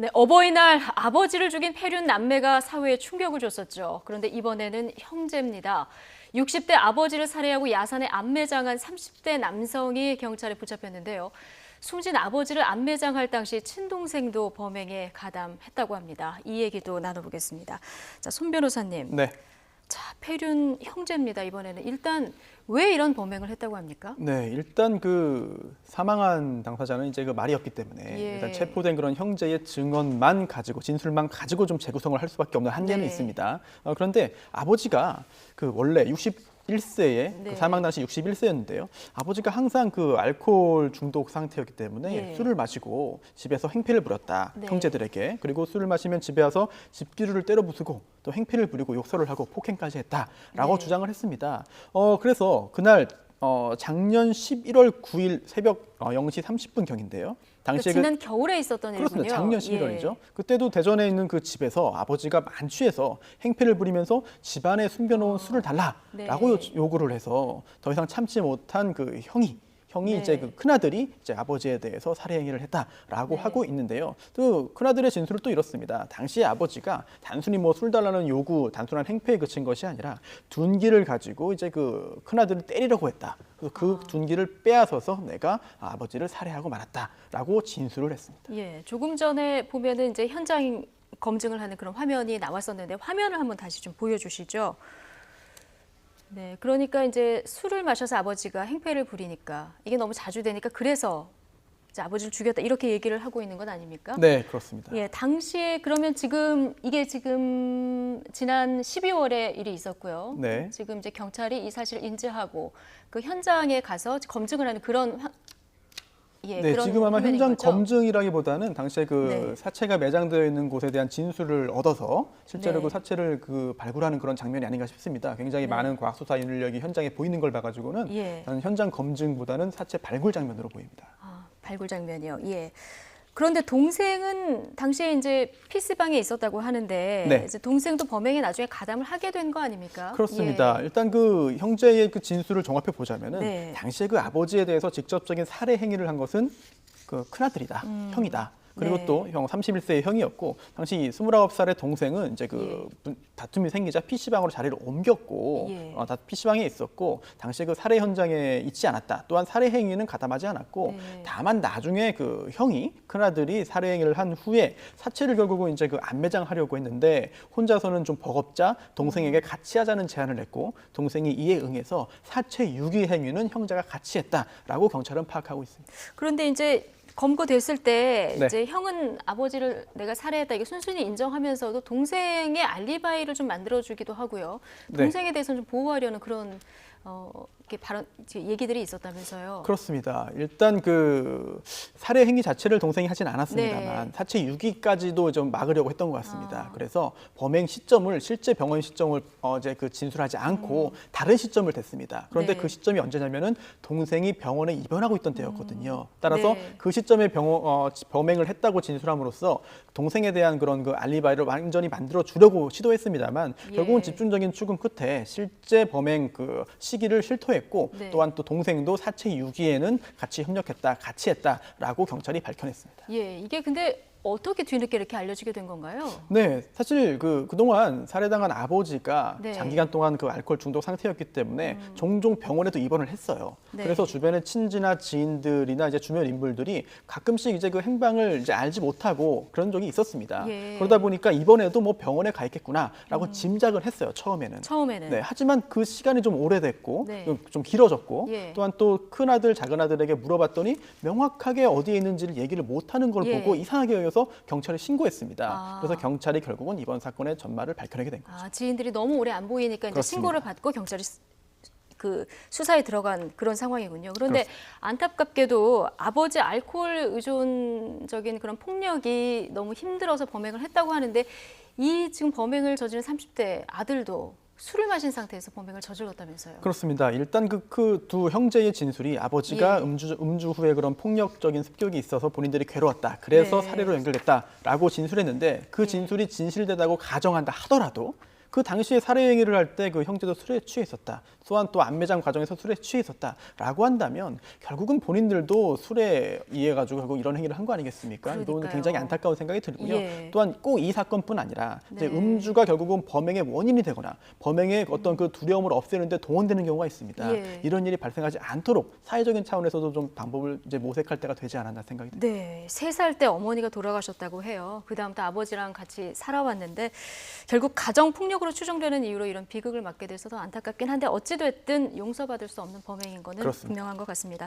네, 어버이날 아버지를 죽인 폐륜 남매가 사회에 충격을 줬었죠. 그런데 이번에는 형제입니다. 60대 아버지를 살해하고 야산에 암매장한 30대 남성이 경찰에 붙잡혔는데요. 숨진 아버지를 암매장할 당시 친동생도 범행에 가담했다고 합니다. 이 얘기도 나눠보겠습니다. 자, 손 변호사님. 네. 자, 폐륜 형제입니다. 이번에는 일단 왜 이런 범행을 했다고 합니까? 네, 일단 그 사망한 당사자는 이제 그 말이었기 때문에 예. 일단 체포된 그런 형제의 증언만 가지고 진술만 가지고 좀 재구성을 할 수밖에 없는 한계는 네. 있습니다. 그런데 아버지가 그 원래 61세에 네. 그 사망 당시 61세였는데요. 아버지가 항상 그 알코올 중독 상태였기 때문에 예. 술을 마시고 집에서 행패를 부렸다. 네. 형제들에게. 그리고 술을 마시면 집에 와서 집기류를 때려 부수고 또 행패를 부리고 욕설을 하고 폭행까지 했다라고 네. 주장을 했습니다. 그래서 그날 작년 11월 9일 새벽 0시 30분경인데요. 당시에 지난 겨울에 있었던 그렇습니다. 일이군요. 작년 11월이죠. 예. 그때도 대전에 있는 그 집에서 아버지가 만취해서 행패를 부리면서 집안에 숨겨놓은 술을 달라라고 네. 요구를 해서 더 이상 참지 못한 그 형이 네. 이제 그 큰아들이 이제 아버지에 대해서 살해 행위를 했다라고 네. 하고 있는데요. 또 큰아들의 진술은 또 이렇습니다. 당시에 아버지가 단순히 뭐 술 달라는 요구, 단순한 행패에 그친 것이 아니라 둔기를 가지고 이제 그 큰아들을 때리려고 했다. 그래서 그 둔기를 빼앗아서 내가 아버지를 살해하고 말았다라고 진술을 했습니다. 예, 조금 전에 보면은 이제 현장 검증을 하는 그런 화면이 나왔었는데 화면을 한번 다시 좀 보여주시죠. 네, 그러니까 이제 술을 마셔서 아버지가 행패를 부리니까 이게 너무 자주 되니까 그래서 이제 아버지를 죽였다 이렇게 얘기를 하고 있는 건 아닙니까? 네, 그렇습니다. 예, 당시에 그러면 지금 이게 지금 지난 12월에 일이 있었고요. 네. 지금 이제 경찰이 이 사실을 인지하고 그 현장에 가서 검증을 하는 그런 네, 그런 지금 아마 화면인 현장 거죠? 검증이라기보다는 당시에 그 네. 사체가 매장되어 있는 곳에 대한 진술을 얻어서 실제로 네. 그 사체를 그 발굴하는 그런 장면이 아닌가 싶습니다. 굉장히 네. 많은 과학 수사 인력이 현장에 보이는 걸 봐가지고는 예. 저는 현장 검증보다는 사체 발굴 장면으로 보입니다. 아, 발굴 장면이요. 예. 그런데 동생은 당시에 이제 PC방에 있었다고 하는데 네. 이제 동생도 범행에 나중에 가담을 하게 된 거 아닙니까? 그렇습니다. 예. 일단 그 형제의 그 진술을 종합해 보자면은 네. 당시에 그 아버지에 대해서 직접적인 살해 행위를 한 것은 그 큰아들이다, 형이다. 그리고 네. 또 형 31세의 형이었고 당시 29살의 동생은 이제 그 다툼이 생기자 PC방으로 자리를 옮겼고 예. 다 PC방에 있었고 당시에 그 살해 현장에 있지 않았다. 또한 살해 행위는 가담하지 않았고 네. 다만 나중에 그 형이 큰아들이 살해 행위를 한 후에 사체를 결국은 이제 그 안매장하려고 했는데 혼자서는 좀 버겁자 동생에게 같이 하자는 제안을 했고 동생이 이에 응해서 사체 유기 행위는 형제가 같이 했다라고 경찰은 파악하고 있습니다. 그런데 이제 검거됐을 때 네. 이제 형은 아버지를 내가 살해했다 이게 순순히 인정하면서도 동생의 알리바이를 좀 만들어주기도 하고요. 네. 동생에 대해서는 좀 보호하려는 그런 이렇게 발언 얘기들이 있었다면서요. 그렇습니다. 일단 그 살해 행위 자체를 동생이 하진 않았습니다만 네. 사체 유기까지도 좀 막으려고 했던 것 같습니다. 아. 그래서 범행 시점을 실제 병원 시점을 이제 그 진술하지 않고 다른 시점을 댔습니다. 그런데 네. 그 시점이 언제냐면은 동생이 병원에 입원하고 있던 때였거든요. 따라서 네. 그 시점에 범행을 했다고 진술함으로써 동생에 대한 그런 그 알리바이를 완전히 만들어 주려고 시도했습니다만 예. 결국은 집중적인 추궁 끝에 실제 범행 그 시기를 실토했고 네. 또한 또 동생도 사체 유기에는 같이 협력했다, 같이 했다라고 경찰이 밝혀냈습니다. 예, 이게 근데 어떻게 뒤늦게 이렇게 알려지게 된 건가요? 네, 사실 그동안 살해당한 아버지가 네. 장기간 동안 그 알코올 중독 상태였기 때문에 종종 병원에도 입원을 했어요. 네. 그래서 주변의 친지나 지인들이나 이제 주변 인물들이 가끔씩 이제 그 행방을 이제 알지 못하고 그런 적이 있었습니다. 예. 그러다 보니까 이번에도 뭐 병원에 가 있겠구나라고 짐작을 했어요, 처음에는. 처음에는. 네, 하지만 그 시간이 좀 오래됐고 네. 좀 길어졌고 예. 또한 또 큰아들, 작은아들에게 물어봤더니 명확하게 어디에 있는지를 얘기를 못하는 걸 예. 보고 이상하게 여겨서 경찰에 신고했습니다. 아. 그래서 경찰이 결국은 이번 사건의 전말을 밝혀내게 된 거죠. 아, 지인들이 너무 오래 안 보이니까 이제 그렇습니다. 신고를 받고 경찰이 그 수사에 들어간 그런 상황이군요. 그런데 안타깝게도 아버지 알코올 의존적인 그런 폭력이 너무 힘들어서 범행을 했다고 하는데 이 지금 범행을 저지른 30대 아들도 술을 마신 상태에서 범행을 저질렀다면서요. 그렇습니다. 일단 그 두 형제의 진술이 아버지가 예. 음주 후에 그런 폭력적인 습격이 있어서 본인들이 괴로웠다. 그래서 네. 살해로 연결됐다라고 진술했는데 그 진술이 진실되다고 가정한다 하더라도 그 당시에 살해 행위를 할 때 그 형제도 술에 취해 있었다. 또한 또 안매장 과정에서 술에 취해 있었다라고 한다면 결국은 본인들도 술에 의해 가지고 결국 이런 행위를 한 거 아니겠습니까? 이건 그러니까요. 굉장히 안타까운 생각이 들고요. 예. 또한 꼭 이 사건뿐 아니라 이제 네. 음주가 결국은 범행의 원인이 되거나 범행의 어떤 그 두려움을 없애는 데 동원되는 경우가 있습니다. 예. 이런 일이 발생하지 않도록 사회적인 차원에서도 좀 방법을 이제 모색할 때가 되지 않았나 생각이 듭니다. 네, 3살 때 어머니가 돌아가셨다고 해요. 그다음부터 아버지랑 같이 살아왔는데 결국 가정 폭력으로 추정되는 이유로 이런 비극을 맞게 돼서 더 안타깝긴 한데 어찌됐든 용서받을 수 없는 범행인 거는 그렇습니다. 분명한 것 같습니다.